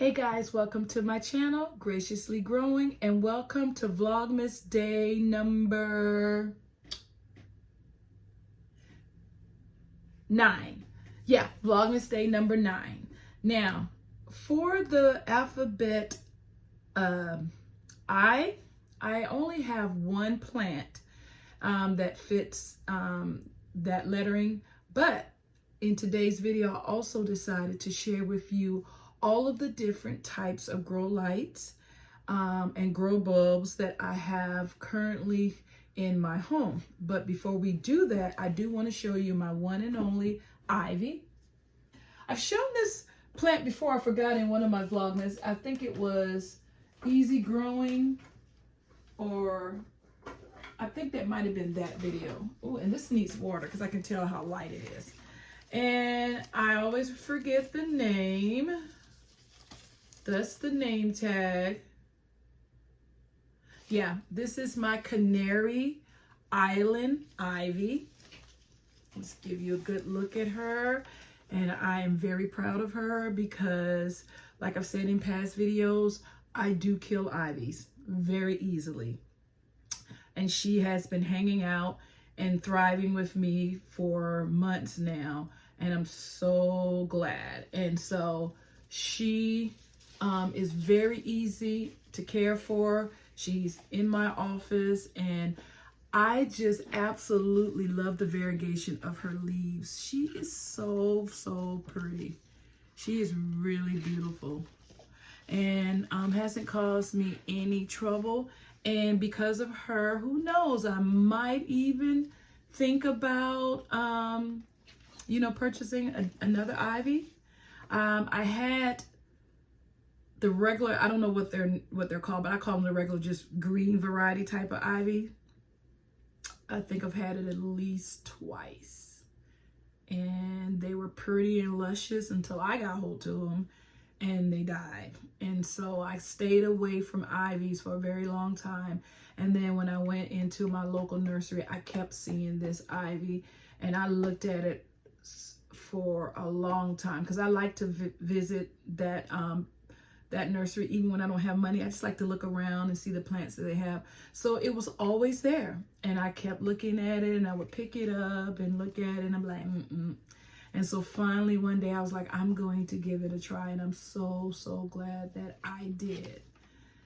Hey guys, welcome to my channel, Graciously Growing, and welcome to Vlogmas day number 9. Yeah, Vlogmas day number 9. Now, for the alphabet I only have one plant that fits that lettering, but in today's video, I also decided to share with you all of the different types of grow lights and grow bulbs that I have currently in my home. But before we do that, I do want to show you my one and only ivy. I've shown this plant before, I forgot, in one of my Vlogmas. I think it was Easy Growing, or I think that might have been that video. Oh, and this needs water because I can tell how light it is. And I always forget the name. That's the name tag. Yeah, this is my Canary Island ivy. Let's give you a good look at her. And I am very proud of her because, like I've said in past videos, I do kill ivies very easily. And she has been hanging out and thriving with me for months now. And I'm so glad. And so she is very easy to care for. She's in my office, and I just absolutely love the variegation of her leaves. She is so pretty. She is really beautiful, and hasn't caused me any trouble. And because of her, who knows, I might even think about purchasing another ivy. I had the regular, I don't know what they're called, but I call them the regular, just green variety type of ivy. I think I've had it at least twice, and they were pretty and luscious until I got hold to them and they died. And so I stayed away from ivies for a very long time. And then when I went into my local nursery, I kept seeing this ivy, and I looked at it for a long time because I like to visit that nursery even when I don't have money. I just like to look around and see the plants that they have. So it was always there, and I kept looking at it, and I would pick it up and look at it, and I'm like, And so finally one day I was like, I'm going to give it a try, and I'm so glad that I did.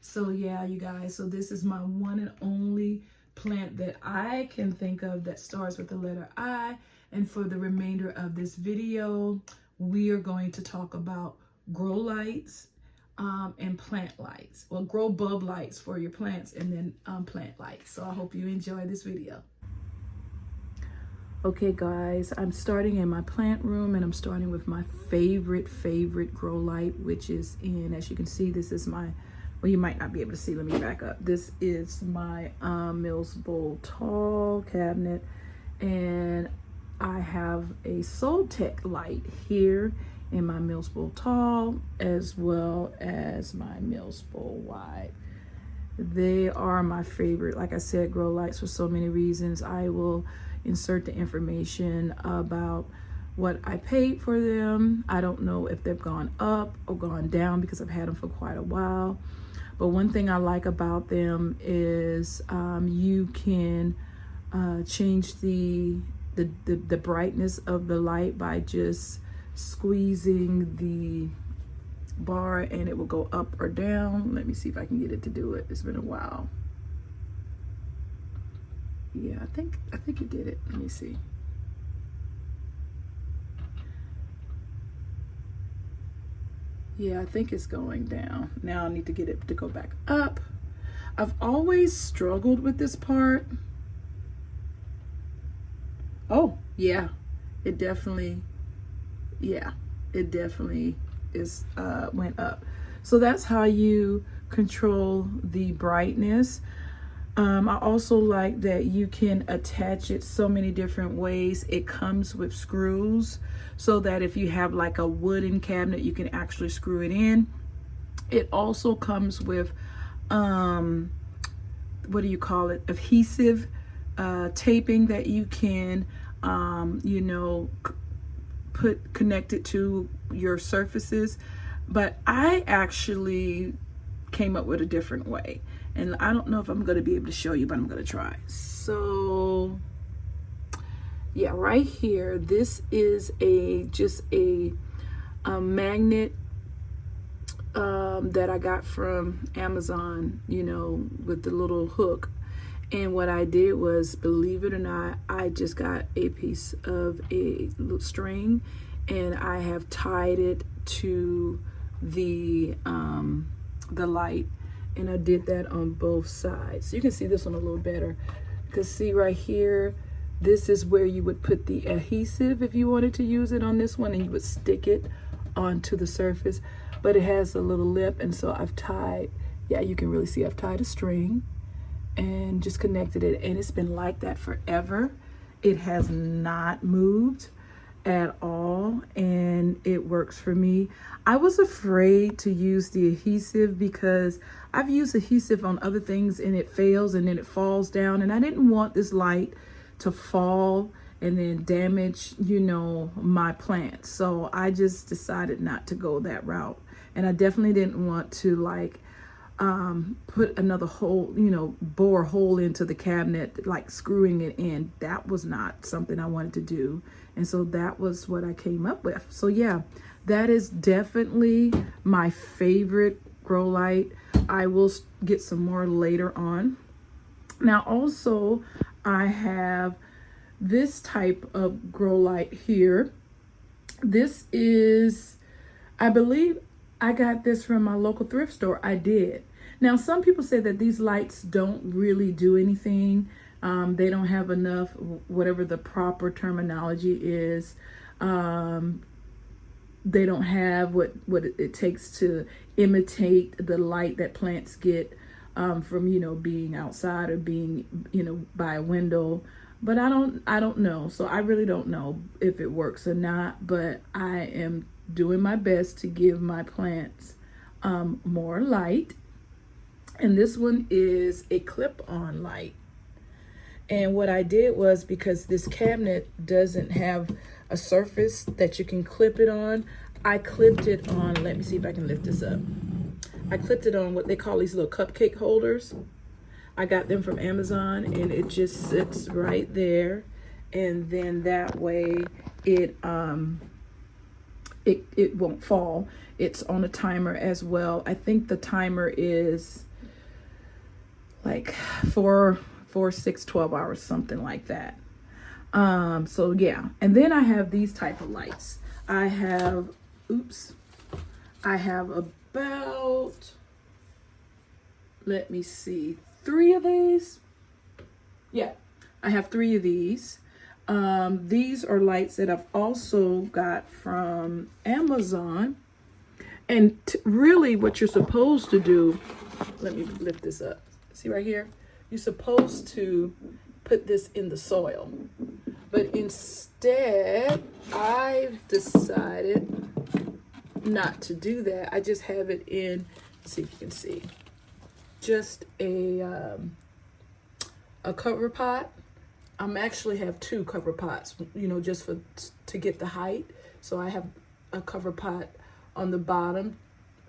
So yeah, you guys, so this is my one and only plant that I can think of that starts with the letter I. And for the remainder of this video, we are going to talk about grow lights and plant lights. Well, grow bulb lights for your plants, and then plant lights. So I hope you enjoy this video. Okay guys, I'm starting in my plant room, and I'm starting with my favorite grow light, which is in, as you can see, this is my, well, you might not be able to see, let me back up. This is my Mills Bowl Tall cabinet, and I have a Soltech light here in my Mills Bowl Tall, as well as my Mills Bowl Wide. They are my favorite, like I said, grow lights for so many reasons. I will insert the information about what I paid for them. I don't know if they've gone up or gone down because I've had them for quite a while. But one thing I like about them is you can change the brightness of the light by just squeezing the bar, and it will go up or down. Let me see if I can get it to do it. It's been a while. Yeah, I think it did it. Let me see. Yeah, I think it's going down. Now I need to get it to go back up. I've always struggled with this part. Oh, yeah. It definitely is went up. So that's how you control the brightness. I also like that you can attach it so many different ways. It comes with screws, so that if you have like a wooden cabinet, you can actually screw it in. It also comes with what do you call it, adhesive taping that you can connect it to your surfaces. But I actually came up with a different way. And I don't know if I'm going to be able to show you, but I'm going to try. So yeah, right here, this is just a magnet that I got from Amazon, you know, with the little hook. And what I did was, believe it or not, I just got a piece of a little string and I have tied it to the light, and I did that on both sides. So you can see this one a little better. You can see right here, this is where you would put the adhesive if you wanted to use it on this one, and you would stick it onto the surface. But it has a little lip, and so I've tied, yeah, you can really see I've tied a string and just connected it, and it's been like that forever. It has not moved at all, and it works for me. I was afraid to use the adhesive because I've used adhesive on other things and it fails and then it falls down, and I didn't want this light to fall and then damage, you know, my plants. So I just decided not to go that route, and I definitely didn't want to like put another hole, you know, bore a hole into the cabinet, like screwing it in. That was not something I wanted to do. And so that was what I came up with. So yeah, that is definitely my favorite grow light. I will get some more later on. Now also, I have this type of grow light here. This is, I believe I got this from my local thrift store. I did. Now, some people say that these lights don't really do anything. They don't have enough, whatever the proper terminology is. They don't have what it takes to imitate the light that plants get from, you know, being outside or being, you know, by a window. But I don't know. So I really don't know if it works or not. But I am doing my best to give my plants more light. And this one is a clip-on light. And what I did was, because this cabinet doesn't have a surface that you can clip it on, I clipped it on, let me see if I can lift this up. I clipped it on what they call these little cupcake holders. I got them from Amazon, and it just sits right there. And then that way it won't fall. It's on a timer as well. I think the timer is like 4, 6, 12 hours, something like that. So yeah, and then I have these type of lights. I have about, let me see, 3 of these. Yeah, I have 3 of these. These are lights that I've also got from Amazon. And really what you're supposed to do, let me lift this up. See right here? You're supposed to put this in the soil. But instead, I've decided not to do that. I just have it in, let's see if you can see, just a cover pot. Actually have 2 cover pots, you know, just to get the height. So I have a cover pot on the bottom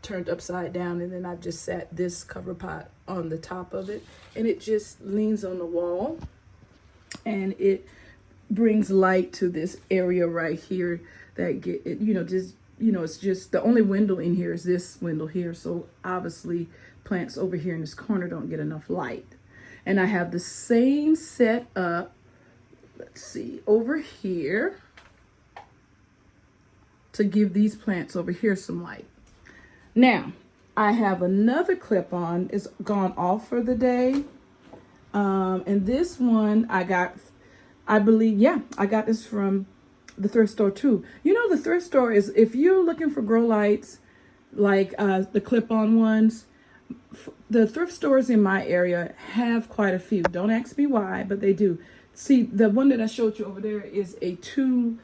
turned upside down, and then I've just set this cover pot on the top of it, and it just leans on the wall, and it brings light to this area right here that get it, you know, just, you know, it's just the only window in here is this window here. So obviously plants over here in this corner don't get enough light. And I have the same setup, let's see, over here to give these plants over here some light. Now, I have another clip-on. It's gone off for the day. And this one I got, I believe, yeah, I got this from the thrift store too. You know, the thrift store is, if you're looking for grow lights, like the clip-on ones, the thrift stores in my area have quite a few. Don't ask me why, but they do. See, the one that I showed you over there is a two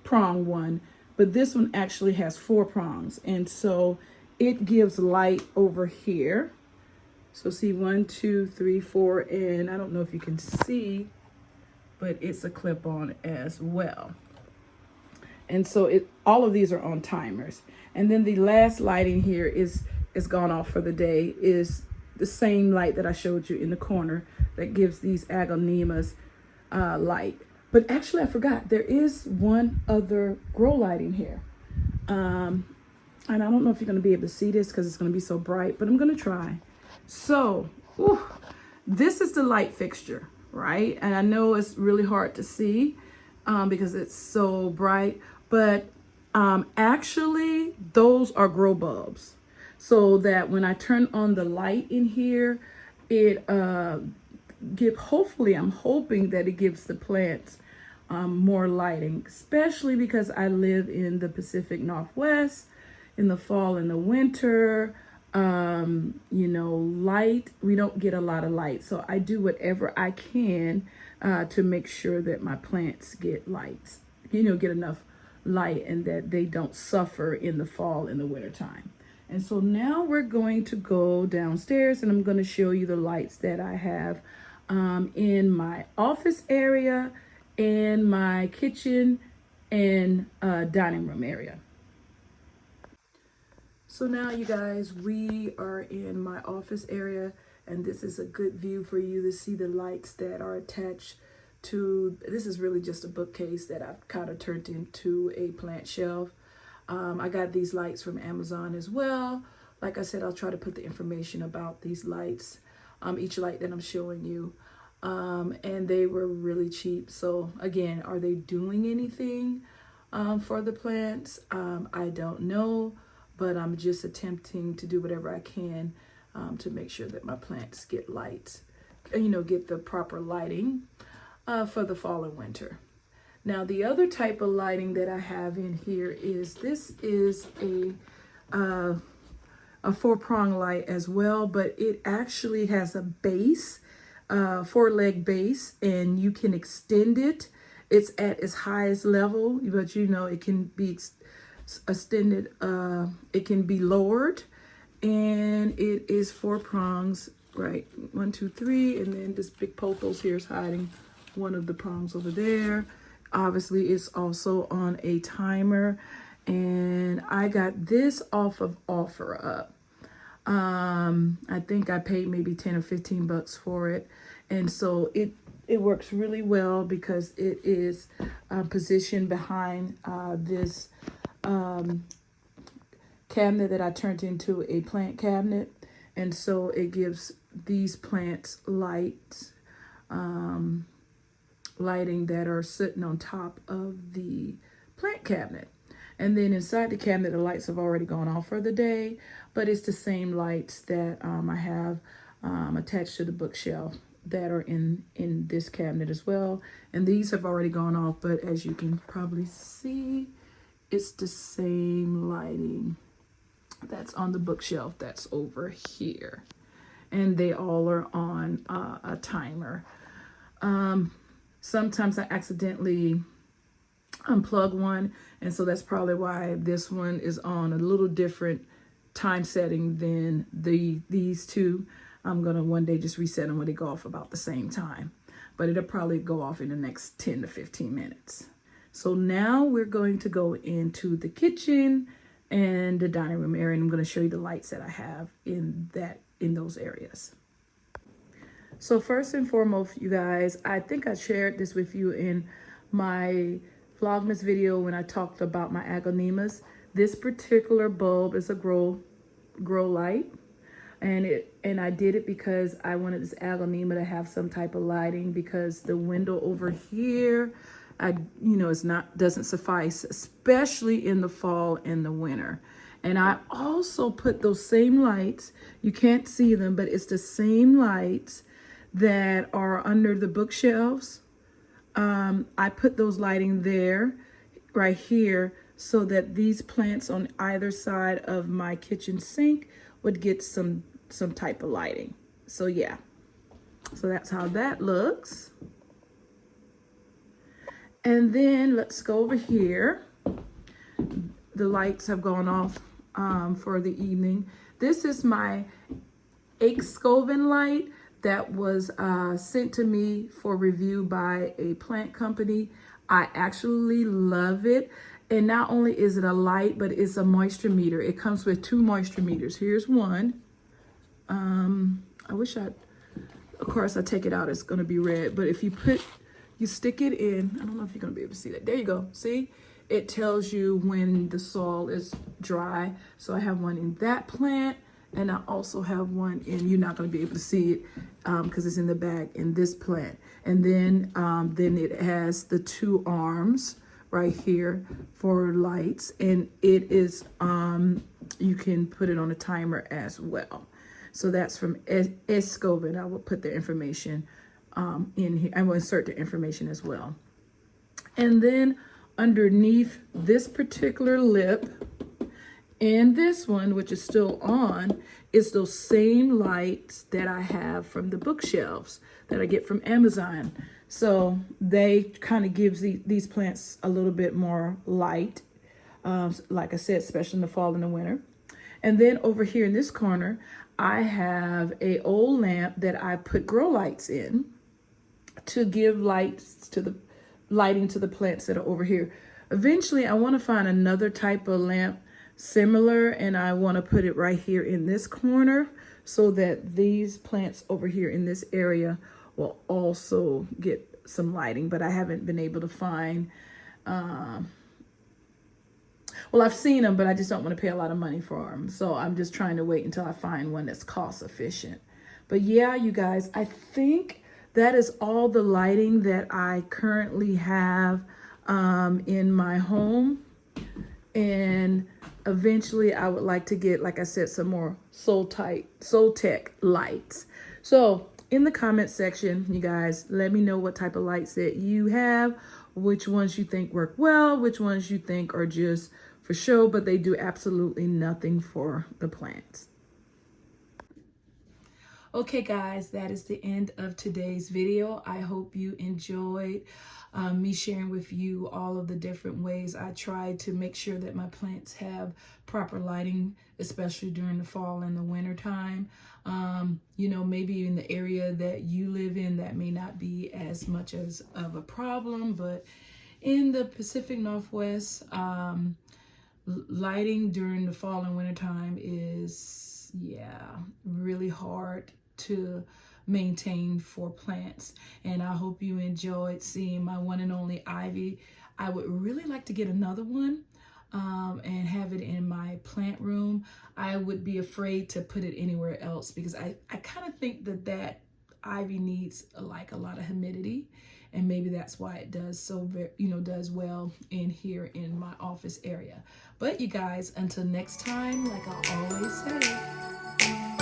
prong one, but this one actually has 4 prongs, and so it gives light over here. So see, 1, 2, 3, 4, and I don't know if you can see, but it's a clip-on as well. And so all of these are on timers. And then the last lighting here is gone off for the day, is the same light that I showed you in the corner that gives these aglaonemas light. But actually I forgot, there is one other grow lighting here. And I don't know if you're going to be able to see this because it's going to be so bright, but I'm going to try. So, this is the light fixture, right? And I know it's really hard to see because it's so bright, but actually those are grow bulbs. So that when I turn on the light in here, it hopefully, I'm hoping that it gives the plants more lighting, especially because I live in the Pacific Northwest. In the fall and the winter, light, we don't get a lot of light. So I do whatever I can to make sure that my plants get lights, get enough light and that they don't suffer in the fall and the winter time. And so now we're going to go downstairs and I'm going to show you the lights that I have in my office area and my kitchen and dining room area. So now you guys, we are in my office area and this is a good view for you to see the lights that are attached to, this is really just a bookcase that I've kind of turned into a plant shelf. I got these lights from Amazon as well. Like I said, I'll try to put the information about these lights, each light that I'm showing you. And they were really cheap. So again, are they doing anything for the plants? I don't know, but I'm just attempting to do whatever I can to make sure that my plants get lights, get the proper lighting for the fall and winter. Now, the other type of lighting that I have in here is, this is a 4-prong light as well, but it actually has a base, 4-leg base, and you can extend it. It's at its highest level, but it can be extended, it can be lowered, and it is 4 prongs, right? 1, 2, 3, and then this big pothos here is hiding one of the prongs over there. Obviously, it's also on a timer, and I got this off of OfferUp. I think I paid maybe 10 or 15 bucks for it, and so it works really well because it is positioned behind this cabinet that I turned into a plant cabinet, and so it gives these plants lighting that are sitting on top of the plant cabinet. And then inside the cabinet, the lights have already gone off for the day, but it's the same lights that I have attached to the bookshelf that are in this cabinet as well. And these have already gone off, but as you can probably see, it's the same lighting that's on the bookshelf that's over here. And they all are on a timer. Sometimes I accidentally unplug one, and so that's probably why this one is on a little different time setting than these two. I'm gonna one day just reset them when they go off about the same time, but it'll probably go off in the next 10 to 15 minutes. So now we're going to go into the kitchen and the dining room area, and I'm going to show you the lights that I have in those areas. So first and foremost, you guys, I think I shared this with you in my Vlogmas video when I talked about my aglaonemas. This particular bulb is a grow light, and I did it because I wanted this aglaonema to have some type of lighting, because the window over here, doesn't suffice, especially in the fall and the winter. And I also put those same lights, you can't see them, but it's the same lights that are under the bookshelves. I put those lighting there, right here, so that these plants on either side of my kitchen sink would get some type of lighting. So yeah, so that's how that looks. And then let's go over here. The lights have gone off for the evening. This is my Scoven light that was sent to me for review by a plant company. I actually love it. And not only is it a light, but it's a moisture meter. It comes with 2 moisture meters. Here's one. I wish of course I take it out, it's gonna be red. But if you stick it in, I don't know if you're gonna be able to see that. There you go, see? It tells you when the soil is dry. So I have one in that plant, and I also have one in, you're not gonna be able to see it because it's in the bag in this plant. And then it has the 2 arms right here for lights, and it is, you can put it on a timer as well. So that's from Escoven. I will put the information in here. I will insert the information as well. And then underneath this particular lip and this one, which is still on, is those same lights that I have from the bookshelves that I get from Amazon. So they kind of gives these plants a little bit more light, like I said, especially in the fall and the winter. And then over here in this corner, I have a old lamp that I put grow lights in to give lighting to the plants that are over here. Eventually, I want to find another type of lamp similar, and I want to put it right here in this corner so that these plants over here in this area will also get some lighting. But I haven't been able to find, well, I've seen them, but I just don't want to pay a lot of money for them. So I'm just trying to wait until I find one that's cost efficient. But yeah, you guys, I think that is all the lighting that I currently have in my home. And eventually I would like to get, like I said, some more Soltech lights. So in the comment section, you guys, let me know what type of lights that you have, which ones you think work well, which ones you think are just for show, but they do absolutely nothing for the plants. Okay, guys, that is the end of today's video. I hope you enjoyed me sharing with you all of the different ways I try to make sure that my plants have proper lighting, especially during the fall and the winter time. You know, maybe in the area that you live in, that may not be as much of a problem, but in the Pacific Northwest, lighting during the fall and winter time is, really hard to maintain for plants. And I hope you enjoyed seeing my one and only ivy. I would really like to get another one and have it in my plant room. I would be afraid to put it anywhere else because I kind of think that ivy needs like a lot of humidity, and maybe that's why it does does well in here in my office area. But you guys, until next time, like I always say,